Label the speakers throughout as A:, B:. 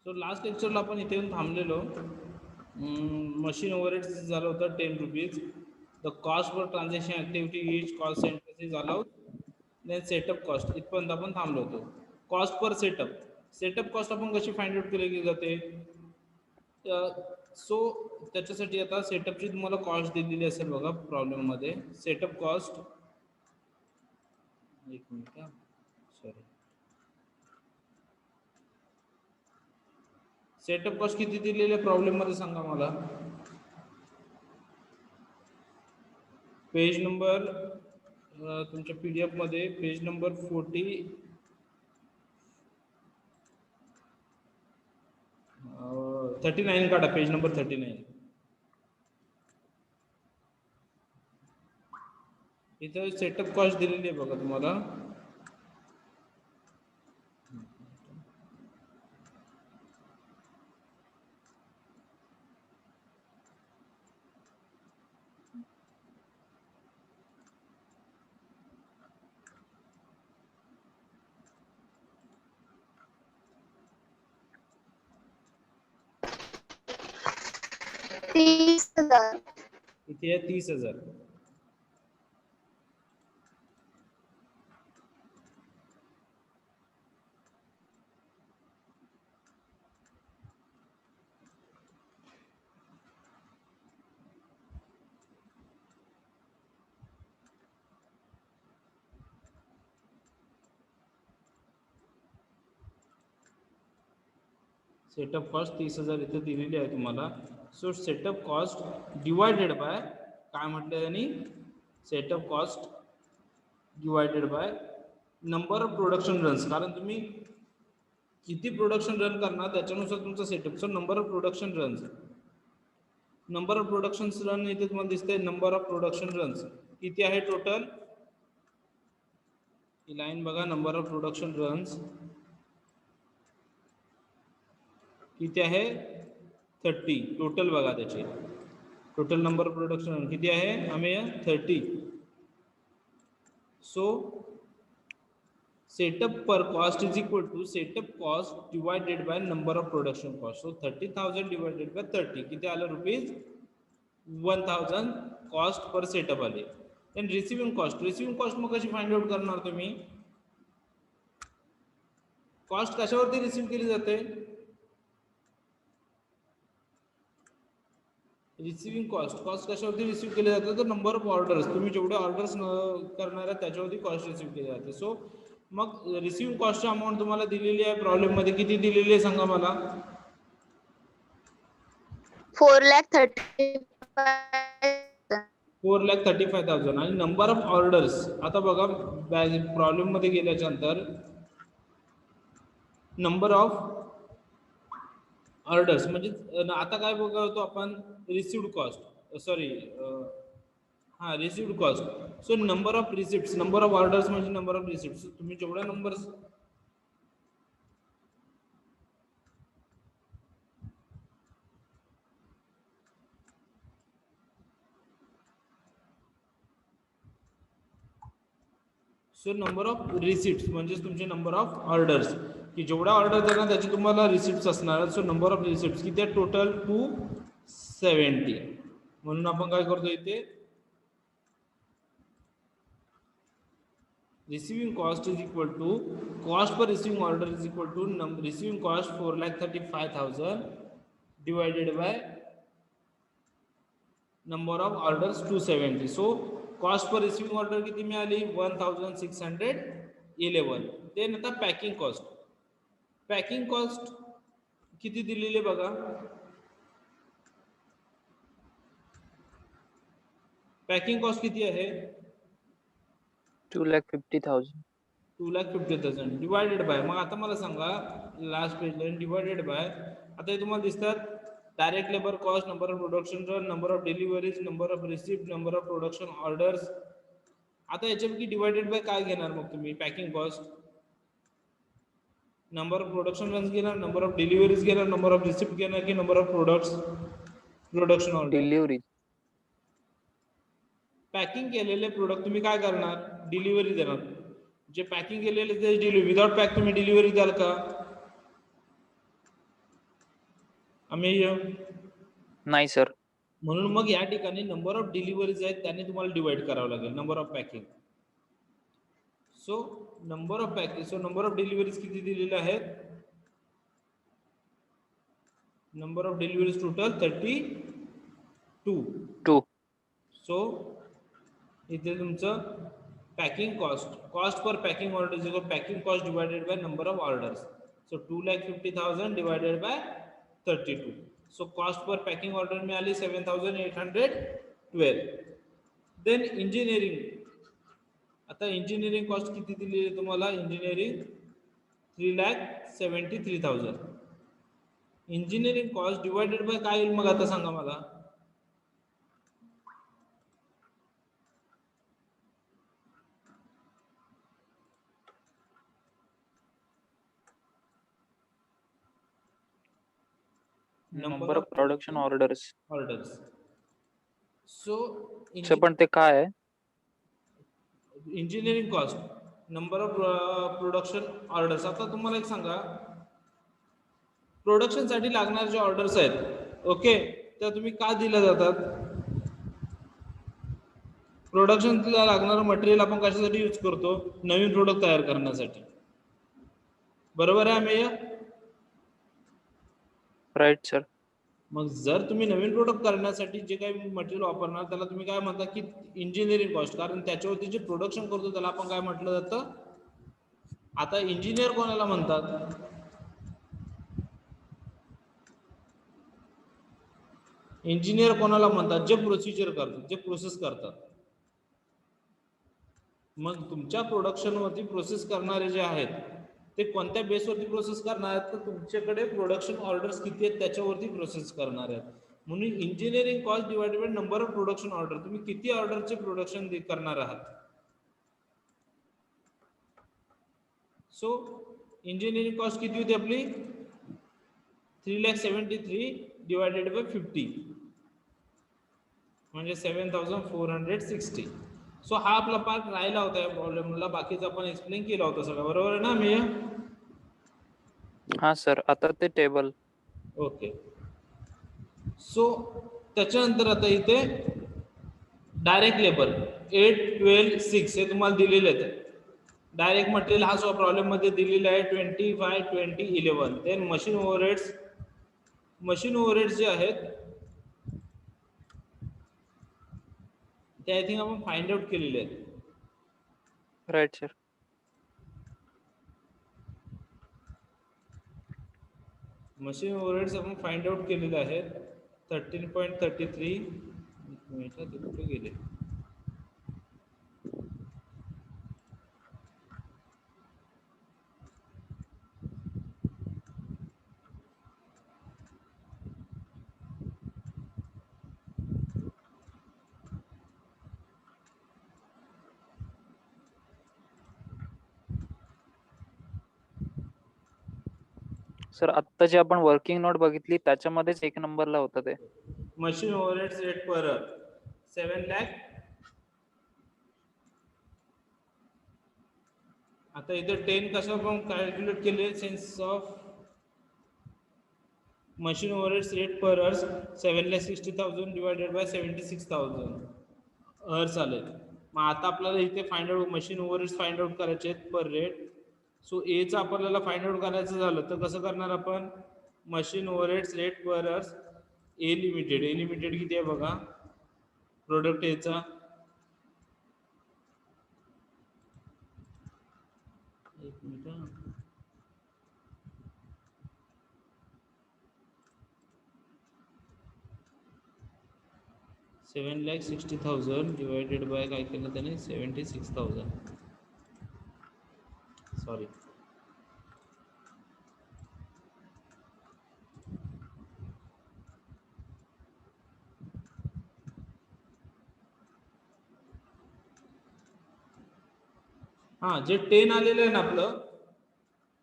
A: So last लेक्चरला आपण इथे येऊन थांबलेलो. मशीन ओव्हरहेड झालं होतं 10 rupees. The cost for transaction activity each call centre is allowed. Then setup cost इथपर्यंत आपण थांबलो होतो. कॉस्ट पर सेटअप कॉस्ट आपण कशी फाइंड आउट केली जाते. सो त्याच्यासाठी आता सेटअपची तुम्हाला कॉस्ट दिलेली असेल बघा प्रॉब्लेममध्ये. सेटअप कॉस्ट, एक मिनिट सॉरी, सेटअप कॉस्ट किती दिलेली आहे प्रॉब्लेममध्ये सांगा मला. पेज नंबर तुमच्या PDF मध्ये पेज नंबर 39 काढा, पेज नंबर 39. इथं सेटअप कॉस्ट दिलेली आहे बघा तुम्हाला. इथे आहे 30,000. सेटअप कॉस्ट 30,000 इथे दिलेली आहे तुम्हाला. So setup cost divided by काय म्हटलं त्यांनी, setup cost divided by number of production runs. कारण तुम्ही किती प्रोडक्शन रन करणार त्याच्यानुसार तुमचा सेटअपचा number of production runs. Number of production run इथे तुम्हाला दिसते. नंबर ऑफ प्रोडक्शन रन्स किती आहे टोटल, ही लाईन बघा. नंबर ऑफ प्रोडक्शन रन्स किती आहे 30. टोटल बघा त्याचे total number of production run किती आहे आम्ही 30. So setup per cost is equal to setup cost divided by number of production cost. So 30,000 divided by 30 किती आलं रुपीज 1,000 कॉस्ट पर सेटअप आले. देन रिसिविंग कॉस्ट मग कशी फाइंड आउट करणार तुम्ही. कॉस्ट कशावरती रिसिव्ह केली जाते. रिसिविंग कॉस्ट कशावरती रिसिव्ह केले जाते तर नंबर ऑफ ऑर्डर्स, तुम्ही जेवढे ऑर्डर्स करणार आहे त्याच्यावरती कॉस्ट रिसिव्ह केली जाते. सो मग रिसिविंग कॉस्टची अमाऊंट तुम्हाला दिलेली आहे प्रॉब्लेममध्ये. किती दिलेली आहे सांगा मला. 4,35,000. आणि नंबर ऑफ ऑर्डर्स आता बघा प्रॉब्लेममध्ये गेल्याच्यानंतर नंबर ऑफ ऑर्डर्स म्हणजे आता काय बघतो आपण रिसिव्ड कॉस्ट, सॉरी हां received cost. So number of receipts, number of orders म्हणजे नंबर ऑफ रिसिप्ट्स. तुम्ही जेवढ्या numbers so number of receipts म्हणजे तुमचे नंबर ऑफ ऑर्डर्स, की जेवढा ऑर्डर देणार त्याचे तुम्हाला रिसिप्ट्स असणार. सो नंबर ऑफ रिसिप्ट्स किती आहे टोटल 270. म्हणून आपण काय करतो इथे receiving cost is equal to cost per receiving order is equal to receiving cost 4,35,000 divided by number of orders 270. So cost per receiving order किती मिळाली 1,611. देन आता पॅकिंग कॉस्ट किती दिलेली बघा. पॅकिंग कॉस्ट किती आहे
B: 2,50,000
A: डिवायडेड बाय. मग आता मला सांगा लास्ट पेजला डिवायडेड बाय. आता हे तुम्हाला दिसतात direct labour cost, number of production run, number of deliveries, number of receipt, number of production orders. आता याच्यापैकी डिवायडेड बाय काय घेणार मग तुम्ही. Packing cost number of production runs घेणार, नंबर ऑफ डिलिव्हरीज घेणार, नंबर ऑफ रिसिप्ट घेणार की number of production order.
B: Delivery.
A: Packing केलेले प्रोडक्ट तुम्ही काय करणार डिलिव्हरी देणार. जे पॅकिंग केलेले ते डिलिव्हरी, विदाउट पॅक तुम्ही डिलिव्हरी द्याल का. आम्ही
B: नाही सर.
A: म्हणून मग या ठिकाणी नंबर ऑफ डिलिव्हरीज आहेत त्याने तुम्हाला डिवाइड करावं लागेल number of packing. So number of packing, so number of deliveries किती दिलेले आहेत? Number of deliveries total 32. So इथे तुमचं packing cost per packing order is equal packing cost divided by number of orders. So 2,50,000 divided by 32. So cost per packing order मिळाली 7,812. Then engineering. आता engineering cost किती दिली आहे तुम्हाला? Engineering 3,73,000. Engineering cost divided by काय येईल मग आता सांगा मला?
B: Number of production orders.
A: So
B: पण ते काय आहे?
A: Engineering cost number of production orders. आता तुम्हाला एक सांगा, प्रोडक्शन साठी लागणारे जे ऑर्डर्स आहेत ओके त्या तुम्ही का दिल्या जातात? प्रोडक्शनला लागणारं मटेरियल आपण कशासाठी यूज करतो? नवीन प्रोडक्ट तयार करण्यासाठी. बरोबर आहे आम्ही?
B: Right sir.
A: मग जर तुम्ही नवीन प्रोडक्ट करण्यासाठी जे काही मटेरियल वापरणार त्याला तुम्ही काय म्हणता की इंजिनिअरिंग कॉस्ट, कारण त्याच्यावरती जे प्रोडक्शन करतो त्याला आपण काय म्हटलं जातं? आता इंजिनियर कोणाला म्हणतात? इंजिनियर कोणाला म्हणतात? जे प्रोसिजर करतात, जे प्रोसेस करतात. मग तुमच्या प्रोडक्शन वरती प्रोसेस करणारे जे आहेत ते कोणत्या बेसवरती प्रोसेस करणार आहेत? तर तुमच्याकडे प्रोडक्शन ऑर्डर्स किती आहेत त्याच्यावरती प्रोसेस करणार आहेत. म्हणून engineering cost divided by number of production order. तुम्ही किती ऑर्डरचे प्रोडक्शन करणार आहात? सो इंजिनिअरिंग कॉस्ट किती होती आपली? 3,73,000 डिवायडेड बाय 50 म्हणजे 7,460. सो हा आपला पार्ट राहिला होता या प्रॉब्लेमला, बाकीचा आपण एक्सप्लेन केला होता सगळं. बरोबर आहे ना मी?
B: हा सर. आता ते टेबल.
A: ओके. सो त्याच्यानंतर आता इथे डायरेक्ट लेबर 8, 12, 6 हे तुम्हाला दिलेले आहेत. डायरेक्ट मटेरियल हा जो प्रॉब्लेम मध्ये दिलेला आहे 25, 20, 11. Then machine overheads. Machine overheads जे आहेत ते आय थिंक आपण फाइंड आउट केलेले आहेत.
B: Right sir.
A: मशीन ओव्हरहेड्स आपण फाइंड आउट केलेले आहेत 13.33. मिनिट ते कुठे गेले?
B: सर आता जे आपण वर्किंग नोट बघितली त्याच्यामध्येच 1 नंबरला होतं ते.
A: Machine overheads rate per 7 lakh. आता इथे 10 कसं आपण कॅल्क्युलेट केले? Sense of machine overheads rate per hours 7,60,000 divided by 76,000 hours आले. मग आता आपल्याला इथे find out machine overheads find out करायचे आहेत पर रेट. सो एचं आपल्याला फाइंड आउट करायचं झालं तर कसं करणार आपण? Machine overheads rate per ours ए लिमिटेड. ए लिमिटेड किती आहे बघा प्रोडक्ट एचा? एक मिनिट. 7,60,000 डिवायडेड बाय काय केलं त्याने? 76,000. सॉरी, हा जे 10 आलेलं आहे ना आपलं,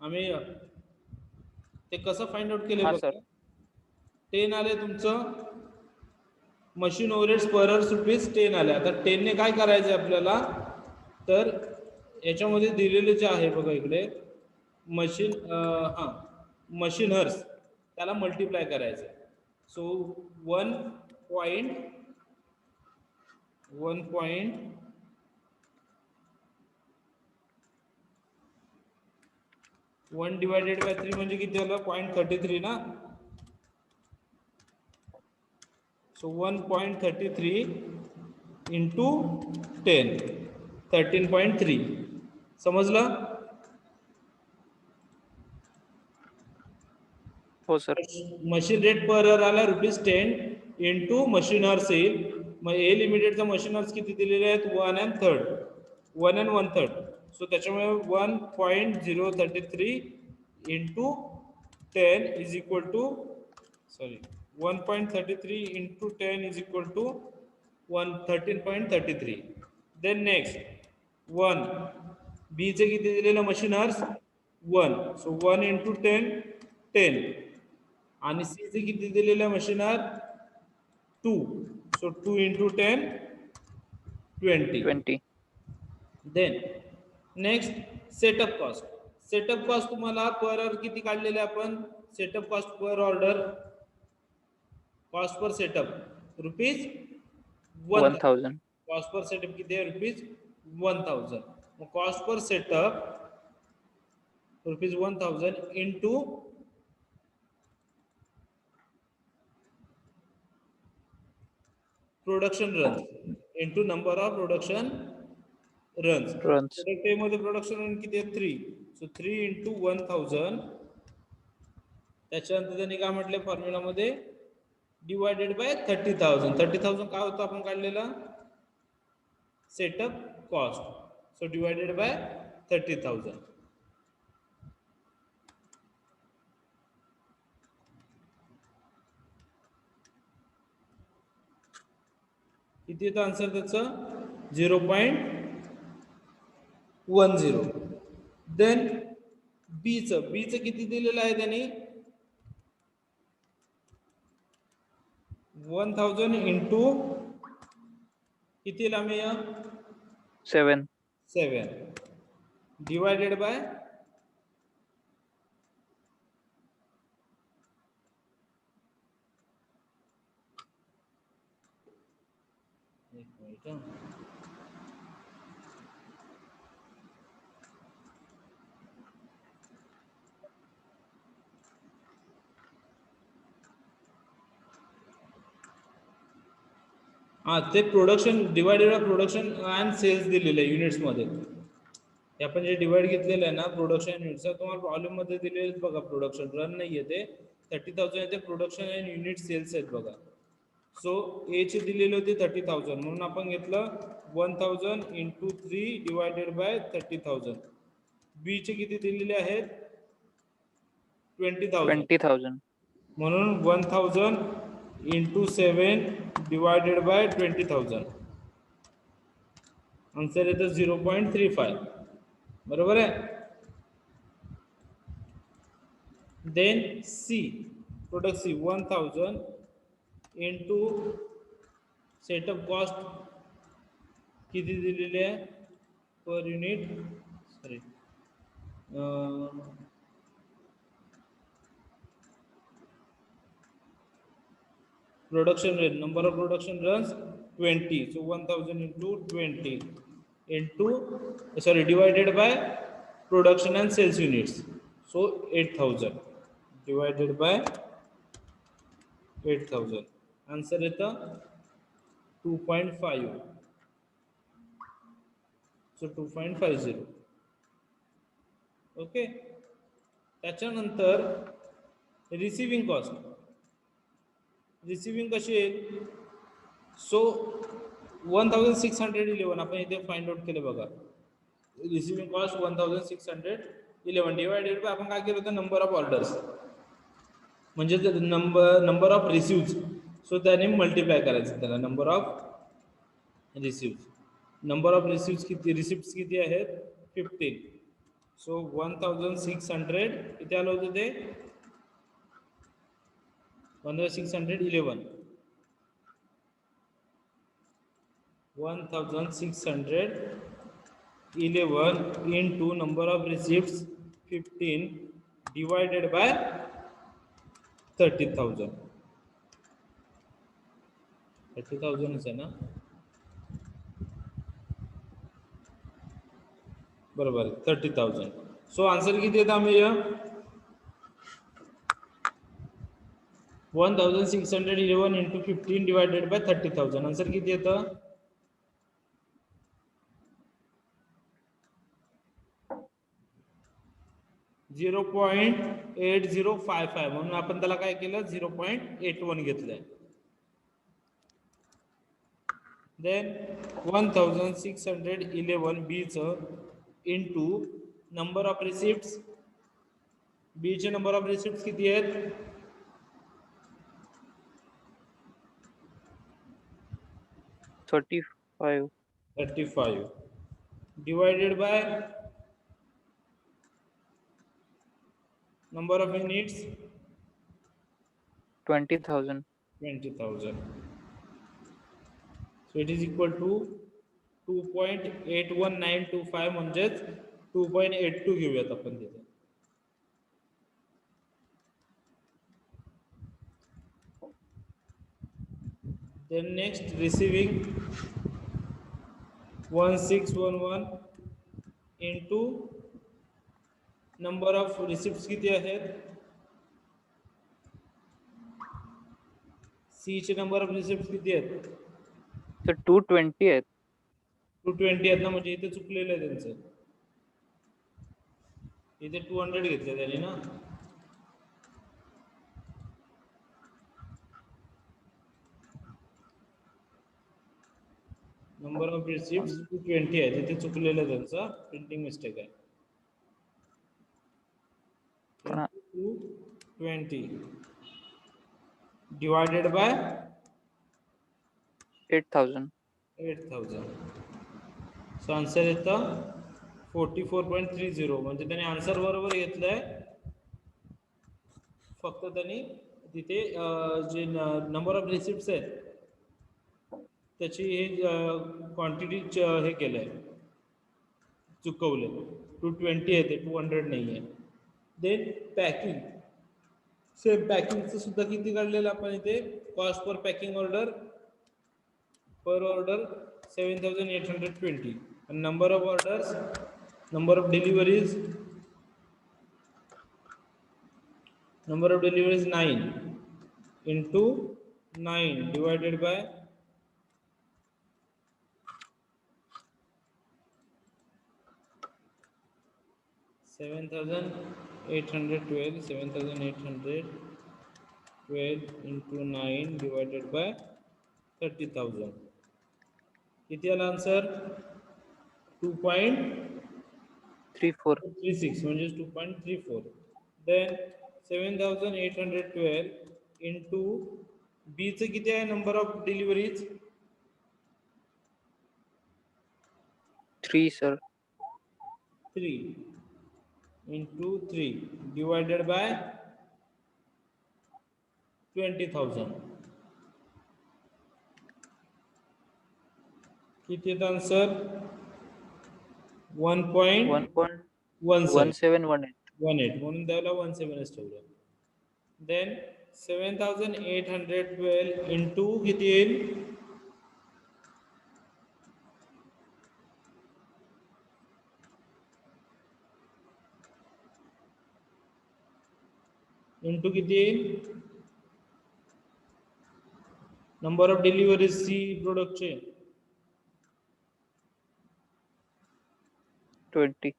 A: आम्ही ते कसं फाइंड आउट केले बघा? 10 आले तुमचं मशीन ओव्हरहेड्स पर अर्स ₹10 आले. आता 10 ने काय करायचं आपल्याला? तर याच्यामध्ये दिलेले जे आहे बघा इकडे मशीन मशीन हर्स त्याला मल्टिप्लाय करायचं. So 1.1 divided by 3 म्हणजे किती झालं 0.33 ना. So 1.33 into 10 13.3 समजलं.
B: हो sir.
A: Machine rate per hour आला ₹10 इंटू मशीन आवर्स येईल. मग ए लिमिटेडचा मशीन आवर्स किती दिलेले आहेत 1 and 1/3. सो त्याच्यामुळे 1.033 into 10 is equal to 1.33 into 10 is equal to 13.33. Then next 1 B चे किती दिलेलं मशीन आवर्स 1. सो 1 इंटू 10 आणि सी चे किती दिलेलं machine hour 2. So 2 into 10 20. Then next setup cost तुम्हाला पर आवर किती काढलेले आपण setup cost per order cost per setup ₹1000. Cost per setup किती आहे ₹1000. मग cost per setup ₹1000 into production runs into number of production runs. Product A मध्ये production run किती आहे 3. So 3 into 1000. त्याच्यानंतर त्यांनी काय म्हटलं फॉर्म्युला मध्ये डिवायडेड बाय 30,000. 30,000 काय होतं आपण काढलेला setup cost. So divided by 30,000. किती येतं आन्सर त्याचं 0.10. देन बीचं किती दिलेलं आहे त्यांनी 1000 इंटू किती लांबी 7 डिवायडेड बाय ते production divided by production and sales दिलेलं आहे युनिट्स मध्ये. हे आपण जे डिवाइड घेतलेलं आहे ना प्रोडक्शन युनिट्स तुम्हाला प्रॉब्लेम मध्ये दिलेले बघा. प्रोडक्शन रन नाही येते 30,000 येते प्रोडक्शन अँड युनिट सेल्स आहेत बघा. सो ए चे दिलेले होते 30,000 म्हणून आपण घेतलं 1000 इंटू 3 डिवायडेड बाय 30,000. बी चे किती दिलेले आहेत 20,000 म्हणून 1000 इंटू 7 डिवायडेड बाय 20,000. आन्सर येतं 0.35. बरोबर आहे. Then C product C 1000 into setup cost किती दिलेली आहे per unit production rate number of production runs 20. So 1000 into 20 into divided by production and sales units. So 8000 divided by 8000. Answer is 2.5. So 2.50. Okay. त्याच्यानंतर receiving cost कशी येईल. So 1611 आपण इथे find out केले बघा. रिसिविंग कॉस्ट 1611 डिवायडेड बाय आपण काय केलं होतं नंबर ऑफ ऑर्डर्स म्हणजे नंबर ऑफ रिसिव्ह्ज. सो त्याने मल्टिप्लाय करायचं त्याला नंबर ऑफ रिसिव्ह्ज किती रिसिप्ट्स किती आहेत 15. सो 1600 किती आलं होतं ते 1611 into number of receipts 15 divided by 30,000. 30,000 आहे ना, बरोबर 30,000. सो आन्सर किती येतं आम्ही 1611 into 15 divided by 30,000. आन्सर किती येतं 0.8055. म्हणून आपण त्याला काय केलं 0.81 घेतलंय. देन 1611 B चं इंटू नंबर ऑफ रिसिप्ट्स. बी चे नंबर ऑफ रिसिप्ट्स किती आहेत
B: 35
A: divided by number of units
B: 20,000.
A: 20,000. So it is equal to 2.81925 म्हणजेच 2.82 घेऊयात आपण तिथे. Then next receiving 1611 into number of receipts किती आहेत सी चे नंबर ऑफ रिसिप्ट्स किती आहेत
B: तर 220 आहेत.
A: 220 आहेत ना, म्हणजे इथे चुकलेलं आहे त्यांचं. इथे 200 घेतले त्यांनी ना. नंबर ऑफ रिसिप्ट्स 220 आहे, तिथे चुकलेलं आहे त्यांचं, प्रिंटिंग मिस्टेक आहे. 220 डिवायडेड बाय
B: 8,000.
A: सो आन्सर येतं 44.30. म्हणजे त्यांनी आन्सर बरोबर घेतलंय, फक्त त्यांनी तिथे जे नंबर ऑफ रिसिप्ट्स आहेत त्याची हे क्वांटिटी हे केलंय, चुकवले. 220 आहे ते 200 नाही आहे. देन पॅकिंग, सेम पॅकिंगचं सुद्धा किती काढलेलं आपण इथे, cost per packing order per order 7,820. and number of orders, number of deliveries 9 into 9 divided by 7,812 into 9 divided by 30,000. किती आला आन्सर 2.36 म्हणजे 2.34. देन 7,812 इंटू बी चं किती आहे number of deliveries
B: 3 sir.
A: 3 into 3 divided by 20,000. किती येतं आन्सर 1.1718. म्हणून त्याला 17 ठेवलं. देन 7,812 इंटू किती येईल इंटू किती येईल नंबर ऑफ डिलिव्हरीज सी प्रोडक्टचे
B: 20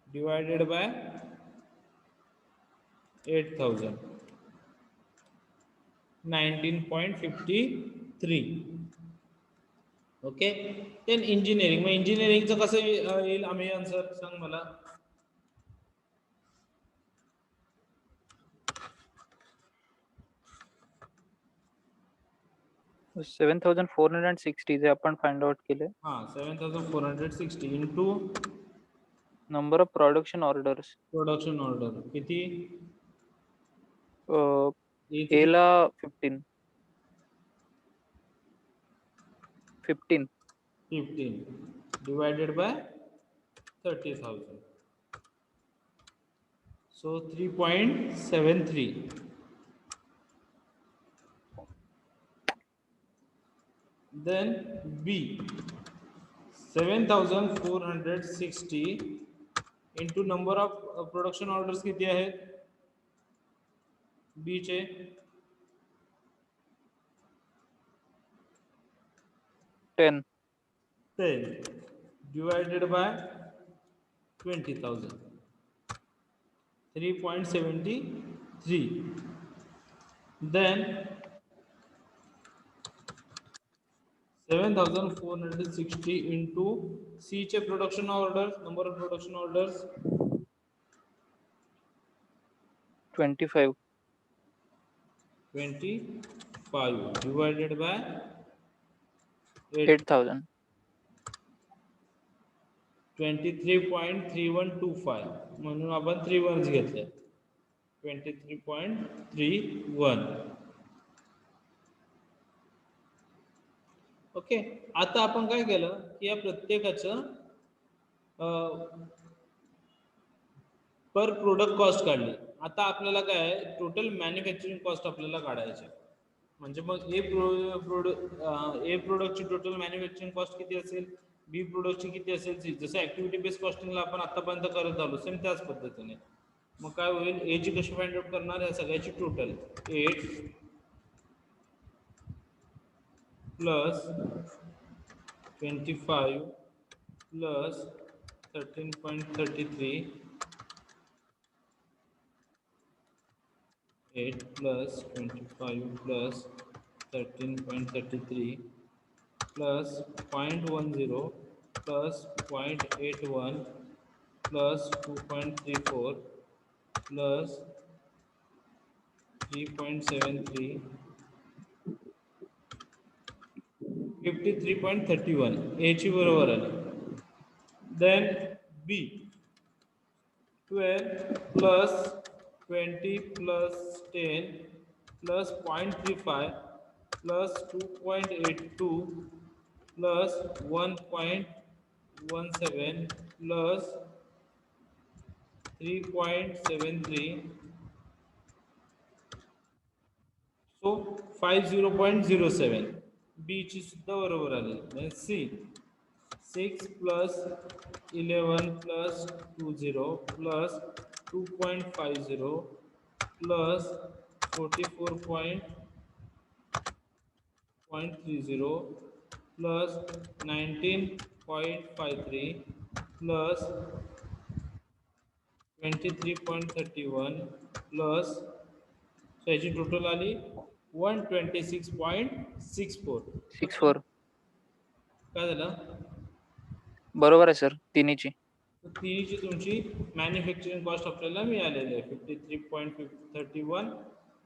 B: divided by 8,000 19.53. Okay. Then engineering, मग इंजिनिअरिंगचं कसं येईल आम्ही आन्सर सांग मला 7,460 जे आपण फाइंड आउट केले.
A: 7,460 into
B: number of production order
A: किती
B: ए ला 15
A: divided by 30,000. So 3.73. Then B 7460 into number of production orders किती आहेत बी चे
C: 10.
A: 10 divided by 20,000 3.73 then 7460 into C चे production orders number of production orders
C: 25.
A: 25 divided by
C: 8,000.
A: 23.3125 म्हणून आपण 3 once घेतले 23.31 ओके आता आपण काय केलं की या प्रत्येकाचं पर प्रोडक्ट कॉस्ट काढली आता आपल्याला काय टोटल मॅन्युफॅक्चरिंग कॉस्ट आपल्याला काढायची म्हणजे मग ए प्रोडक्टची टोटल मॅन्युफॅक्चरिंग कॉस्ट किती असेल बी प्रोडक्टची किती असेल सी जसं ऍक्टिव्हिटी बेस्ड कॉस्टिंगला आपण आतापर्यंत करत आलो सेम त्याच पद्धतीने मग काय होईल ए ची कशी फाइंड आउट करणार या सगळ्याची total 8 plus 25 plus 13.33 8 plus 25 plus 13.33 plus 0.10 plus 0.81 plus 2.34 plus 3.73 53.31 A ची बरोबर आली then B 12 plus 20 plus 10 plus 0.35 plus 2.82 plus 1.17 plus 3.73 so 50.07 B ची सुद्धा बरोबर आली म्हणजे C 6 plus 11 plus 20 plus 2.50 plus 44.30 plus 19.53 plus 23.31 plus so याची टोटल आली 126.64
C: 64.
A: काय झालं
C: बरोबर आहे सर तिन्हीची.
A: तिन्हीची तुमची मॅन्युफॅक्चरिंग कॉस्ट आपल्याला मिळालेली आहे 53.31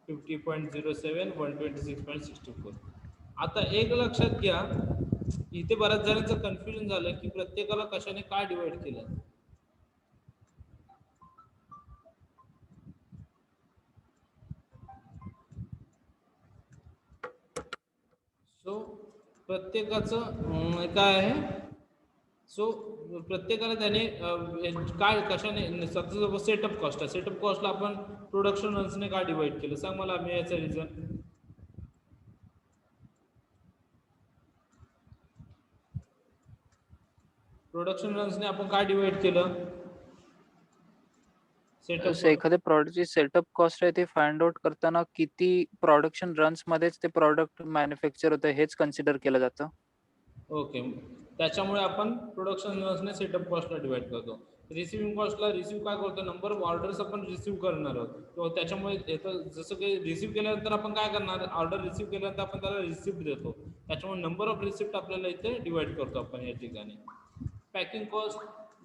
A: 50.07 126.64 आता एक लक्षात घ्या इथे बऱ्याच जणांचं कन्फ्युजन झालं की प्रत्येकाला कशाने काय डिवाइड केलं सो प्रत्येकाचं काय आहे सो प्रत्येकाला त्याने काय कशाने सपोज सेटअप कॉस्ट आहे सेटअप कॉस्टला आपण प्रोडक्शन रन्सने काय डिवाइड केलं सांग मला मी याचं रिझन प्रोडक्शन रन्सने आपण काय डिवाइड केलं
C: असं एखाद्या प्रॉडक्टची सेटअप कॉस्ट आहे ते फाइंड आउट करताना किती प्रोडक्शन रन्स मध्येच ते प्रॉडक्ट मॅन्युफॅक्चर होतं हेच कन्सिडर केलं जातं.
A: ओके त्याच्यामुळे आपण प्रोडक्शन रन्सने सेटअप कॉस्टला डिवाइड करतो रिसिव्हिंग कॉस्टला रिसिव्ह काय करतो नंबर ऑफ ऑर्डर्स आपण रिसिव्ह करणार आहोत तो त्याच्यामुळे जसं काही रिसिव्ह केल्यानंतर आपण काय करणार ऑर्डर रिसिव्ह केल्यानंतर आपण त्याला रिसिप्ट देतो त्याच्यामुळे नंबर ऑफ रिसिप्ट आपल्याला इथे डिवाइड करतो आपण या ठिकाणी पॅकिंग कॉस्ट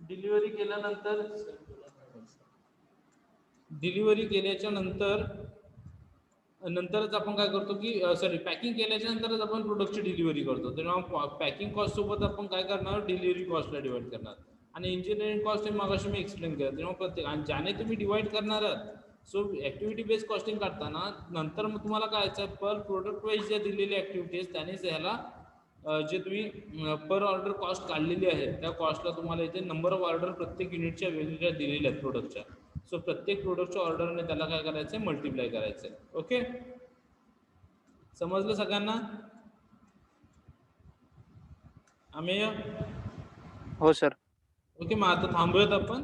A: डिलिव्हरी केल्यानंतर डिलिव्हरी केल्याच्या नंतरच आपण काय करतो की सॉरी पॅकिंग केल्याच्या नंतरच आपण प्रोडक्टची डिलिव्हरी करतो तेव्हा पॅकिंग कॉस्ट सोबत आपण काय करणार डिलिव्हरी कॉस्टला डिवाइड करणार आणि इंजिनिअरिंग कॉस्ट हे मगाशी मी एक्सप्लेन केलं तेव्हा प्रत्येक आणि ज्याने तुम्ही डिवाइड करणार आहात सो ऍक्टिव्हिटी बेस्ड कॉस्टिंग काढताना नंतर मग तुम्हाला काय यायचं पर प्रोडक्ट वाईज ज्या दिलेली ऍक्टिव्हिटीज त्यानेच ह्याला जे तुम्ही पर ऑर्डर कॉस्ट काढलेली आहे त्या कॉस्टला तुम्हाला इथे नंबर ऑफ ऑर्डर प्रत्येक युनिटच्या वेगवेगळ्या दिलेल्या आहेत प्रोडक्टच्या सो प्रत्येक प्रोडक्टच्या ऑर्डरने त्याला काय करायचं आहे मल्टिप्लाय करायचं आहे ओके समजलं सगळ्यांना अमेय
C: हो सर.
A: ओके, मग आता थांबूयात आपण.